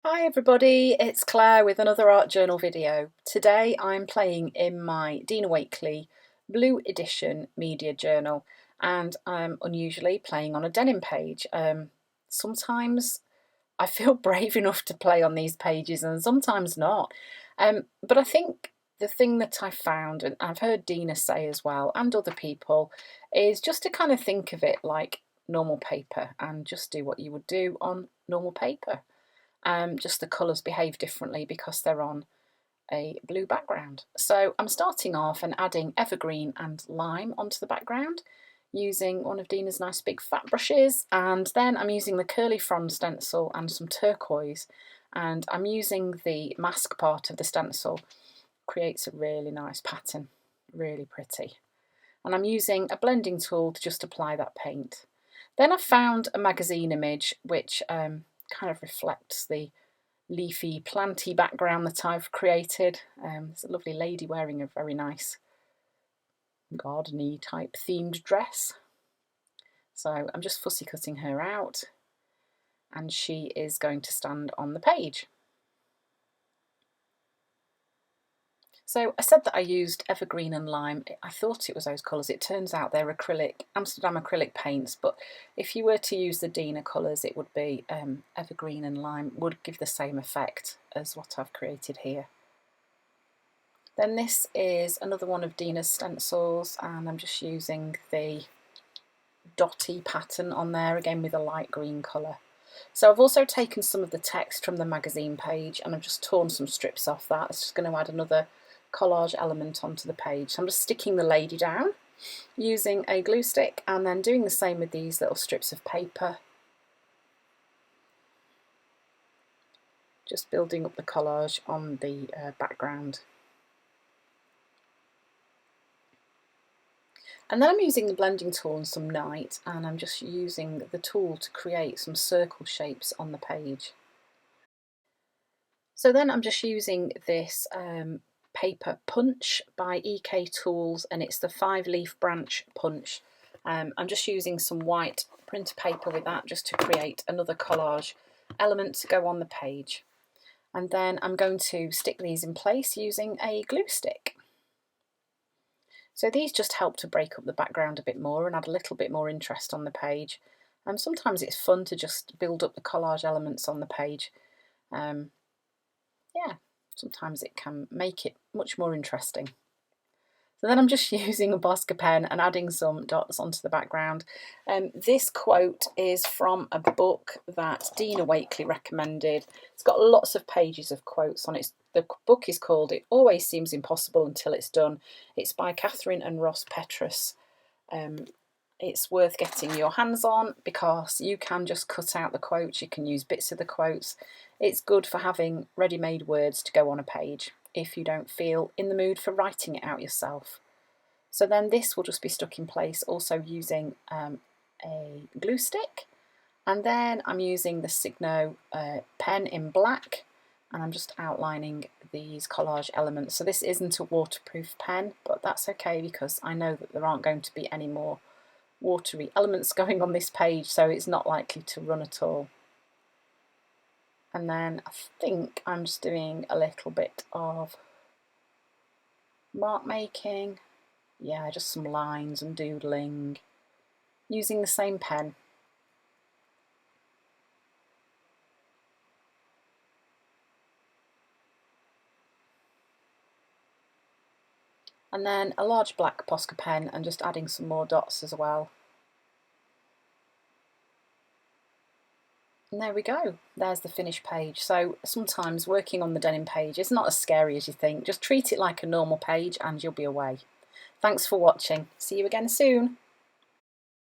Hi everybody, it's Claire with another art journal video. Today I'm playing in my Dina Wakley Blue Edition media journal and I'm unusually playing on a denim page. Sometimes I feel brave enough to play on these pages and sometimes not. But I think the thing that I found, and I've heard Dina say as well, and other people, is just to kind of think of it like normal paper and just do what you would do on normal paper. Just the colours behave differently because they're on a blue background. So I'm starting off and adding evergreen and lime onto the background using one of Dina's nice big fat brushes, and then I'm using the curly frond stencil and some turquoise, and I'm using the mask part of the stencil. Creates a really nice pattern, really pretty. And I'm using a blending tool to just apply that paint. Then I found a magazine image which kind of reflects the leafy, planty background that I've created. There's a lovely lady wearing a very nice gardeny type themed dress. So I'm just fussy cutting her out and she is going to stand on the page. So I said that I used evergreen and lime. I thought it was those colours. It turns out they're acrylic, Amsterdam acrylic paints, but if you were to use the Dina colours, it would be evergreen and lime, would give the same effect as what I've created here. Then this is another one of Dina's stencils, and I'm just using the dotty pattern on there, again with a light green colour. So I've also taken some of the text from the magazine page and I've just torn some strips off that. It's just going to add another collage element onto the page. So I'm just sticking the lady down using a glue stick and then doing the same with these little strips of paper. Just building up the collage on the background. And then I'm using the blending tool and some night, and I'm just using the tool to create some circle shapes on the page. So then I'm just using this paper punch by EK Tools, and it's the 5-leaf branch punch. I'm just using some white printer paper with that just to create another collage element to go on the page. And then I'm going to stick these in place using a glue stick. So these just help to break up the background a bit more and add a little bit more interest on the page. Sometimes it's fun to just build up the collage elements on the page. Yeah, sometimes it can make it much more interesting. So then I'm just using a Bosca pen and adding some dots onto the background. This quote is from a book that Dina Wakley recommended. It's got lots of pages of quotes on it. The book is called It Always Seems Impossible Until It's Done. It's by Catherine and Ross Petrus. It's worth getting your hands on because you can just cut out the quotes, you can use bits of the quotes. It's good for having ready-made words to go on a page if you don't feel in the mood for writing it out yourself. So then this will just be stuck in place also using a glue stick, and then I'm using the Signo pen in black and I'm just outlining these collage elements. So this isn't a waterproof pen, but that's okay because I know that there aren't going to be any more watery elements going on this page, so it's not likely to run at all. And then I think I'm just doing a little bit of mark making. Yeah, just some lines and doodling using the same pen. And then a large black Posca pen and just adding some more dots as well. And there we go, there's the finished page. So sometimes working on the denim page is not as scary as you think. Just treat it like a normal page and you'll be away. Thanks for watching. See you again soon.